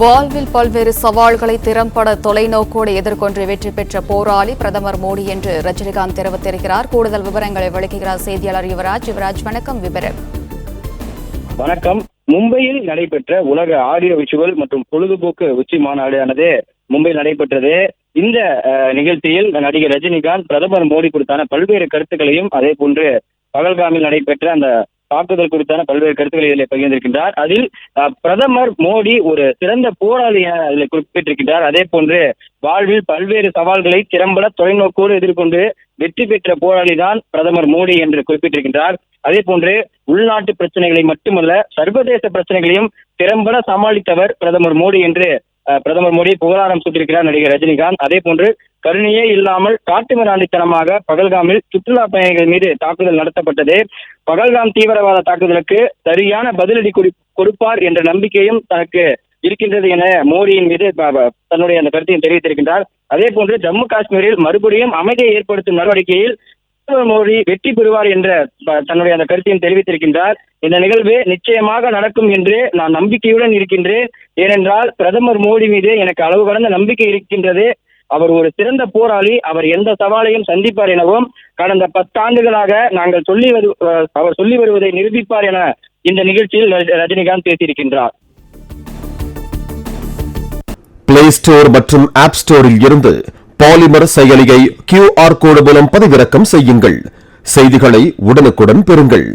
வாழ்வில் பல்வேறு சவால்களை திறம்பட தொலைநோக்கோடு எதிர்கொண்டு வெற்றி பெற்ற போராளி பிரதமர் மோடி என்று ரஜினிகாந்த் தெரிவித்திருக்கிறார். கூடுதல் விவரங்களை வழங்குகிறார் செய்தியாளர் யுவராஜ். வணக்கம். விவரம். வணக்கம். மும்பையில் நடைபெற்ற உலக ஆடியோ விஷுவல் மற்றும் பொழுதுபோக்கு உச்சி மாநாடானது மும்பையில் நடைபெற்றது. இந்த நிகழ்ச்சியில் நடிகர் ரஜினிகாந்த் பிரதமர் மோடி குறித்தான பல்வேறு கருத்துக்களையும் அதே போன்று பகல்காமில் நடைபெற்ற அந்த தாக்குதல் குறித்தான பல்வேறு கருத்துக்களை இதில் பகிர்ந்திருக்கின்றார். அதில் பிரதமர் மோடி ஒரு சிறந்த போராளி என இதில் குறிப்பிட்டிருக்கின்றார். அதே போன்று வாழ்வில் பல்வேறு சவால்களை திறம்பட தொலைநோக்கோடு எதிர்கொண்டு வெற்றி பெற்ற போராளி தான் பிரதமர் மோடி என்று குறிப்பிட்டிருக்கின்றார். அதே போன்று உள்நாட்டு பிரச்சனைகளை மட்டுமல்ல சர்வதேச பிரச்சனைகளையும் திறம்பட சமாளித்தவர் பிரதமர் மோடி என்று பிரதமர் மோடி புகழாரம் சூட்டியிருக்கிறார் நடிகர் ரஜினிகாந்த். அதே போன்று கருணையே இல்லாமல் காட்டுமிராண்டித்தனமாக பகல்காமில் சுற்றுலா பயணிகள் மீது தாக்குதல் நடத்தப்பட்டது. பகல்காம் தீவிரவாத தாக்குதலுக்கு சரியான பதிலடி கொடுப்பார் என்ற நம்பிக்கையும் தனக்கு இருக்கின்றது என மோடியின் மீது தன்னுடைய அந்த கருத்தையும் தெரிவித்திருக்கின்றார். அதே போன்று ஜம்மு காஷ்மீரில் மறுபடியும் அமைதியை ஏற்படுத்தும் நடவடிக்கையில் மோடி வெற்றி பெறுவார் என்ற தன்னுடைய அந்த கருத்தையும் தெரிவித்திருக்கின்றார். இந்த நிகழ்வு நிச்சயமாக நடக்கும் என்று நான் நம்பிக்கையுடன் இருக்கின்றேன். ஏனென்றால் பிரதமர் மோடி மீது எனக்கு அளவு கடந்த நம்பிக்கை இருக்கின்றது. அவர் ஒரு சிறந்த போராளி. அவர் எந்த சவாலையும் சந்திப்பார் எனவும் கடந்த 10 ஆண்டுகளாக நாங்கள் அவர் சொல்லி வருவதை நிரூபிப்பார் என இந்த நிகழ்ச்சியில் ரஜினிகாந்த் பேசியிருக்கின்றார். பிளே ஸ்டோர் மற்றும் ஆப் ஸ்டோரில் இருந்து பாலிமர் செயலியை QR கோடு மூலம் பதிவிறக்கம் செய்யுங்கள். செய்திகளை உடனுக்குடன் பெறுங்கள்.